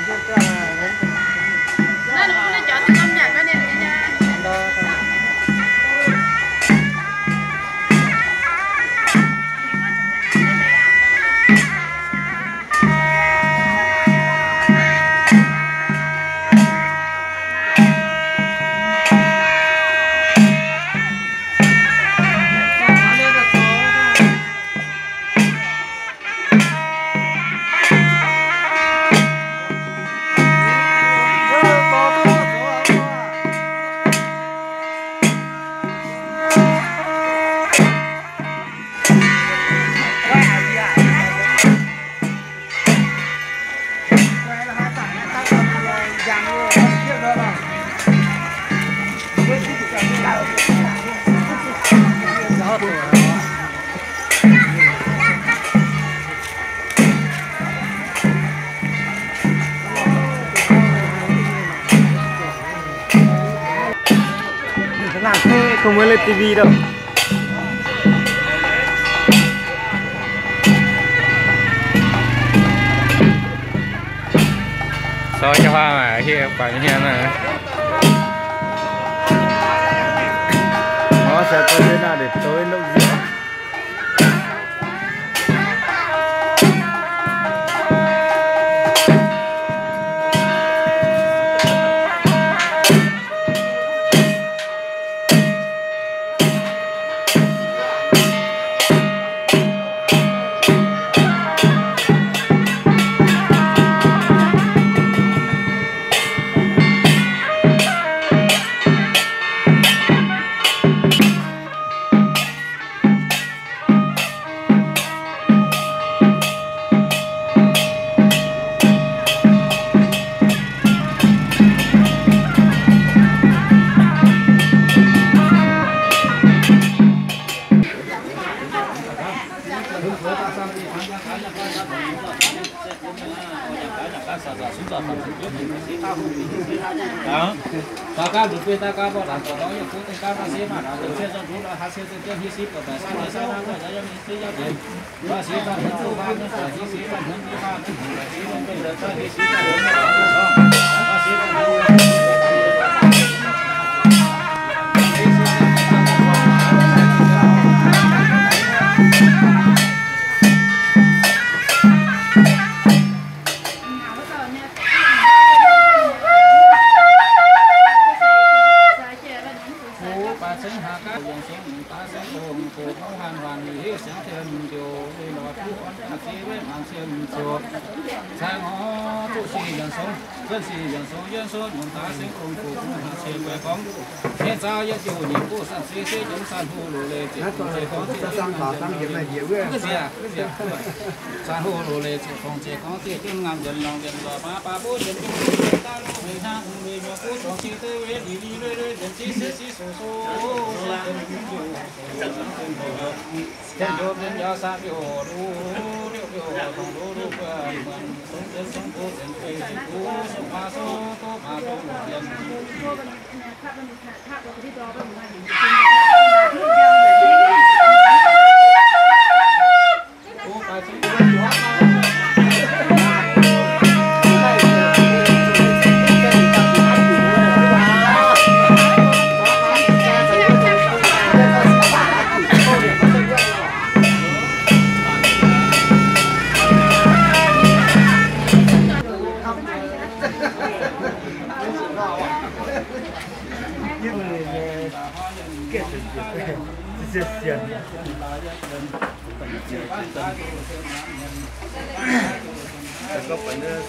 Nó chọn cái âm nhạc đó nè nha. Không mới lên tivi đâu. Soi cho hoa mà khi bạn như thế này nó sẽ có thế nào để tối nấu rượu. đó ta cao được quê ta cao bảo đảm đó những phút cao ta sẽ mà đã được chuyên trong phút là hai xe tự nhiên hi của tài sản là sao đó là do mình xây giao tiền và sẽ ta vẫn thu ba những phải hi sĩ bản thân đi ba cái hi sĩ bây giờ ta hi sĩ ta lớn và sẽ ta sang họ tụ sĩ dân số dân số chúng ta sẽ cùng phụ hạ chế quay phóng hiện ra những điều nhiệm vụ sản xuất sẽ chống sản phụ lô lệ chỉ không chế có thể sang bảo tăng điểm này nhiều cái gì à sản phụ lô lệ chỉ không chế có thể tiếng ngầm dần lòng dần lò ba bốn dần chúng ta lô về ha về nhỏ phú trong chi tư về đi đi lơi dần chi sẽ chi số dần vô dần giao sa biểu ru không ru ru mình sống dân sống phố dần cây cũ sống hoa số tô mà tô một lần có phải nữa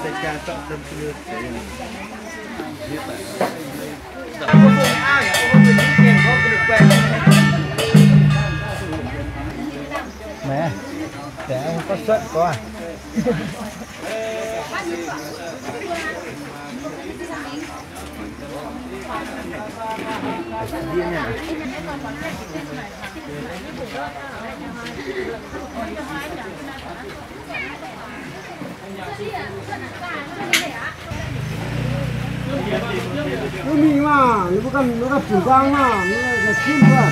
sẽ cha chọn tâm tư mẹ để có suất có à nó mì mà nó có phủ gang mà nó là chim cơ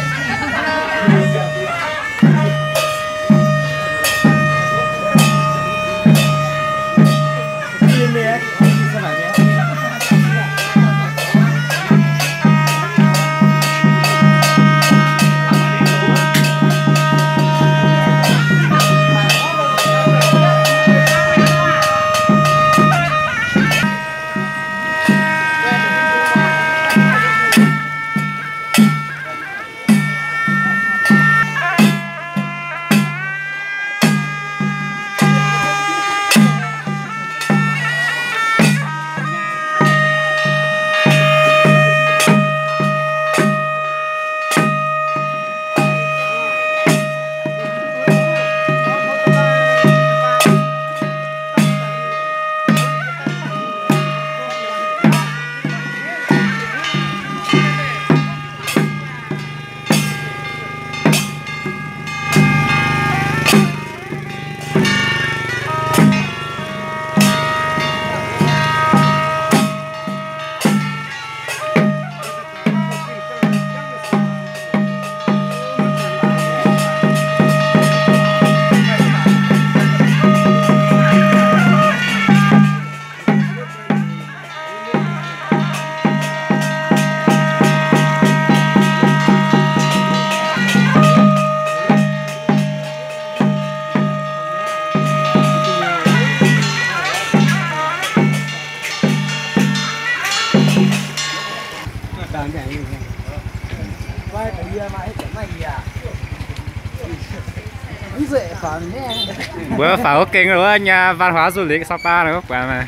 bữa pháo kinh rồi nhà văn hóa du lịch Sapa này các bạn này.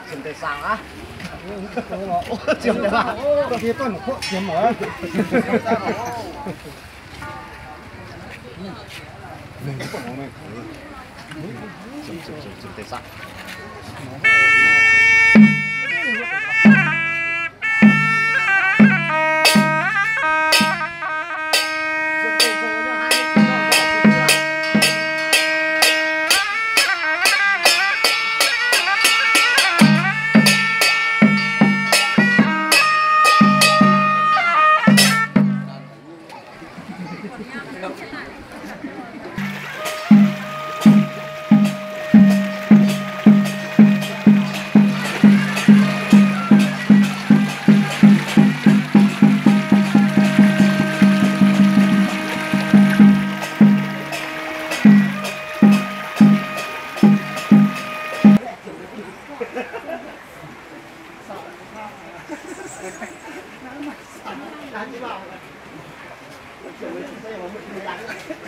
Chuyện để sang á. Chuyện để mà. Có thể tôi một khúc chuyện mở. Mình có một mình. Chuyện để sang.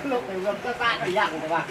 Lúc này gần các bạn thì dạng rồi bạn.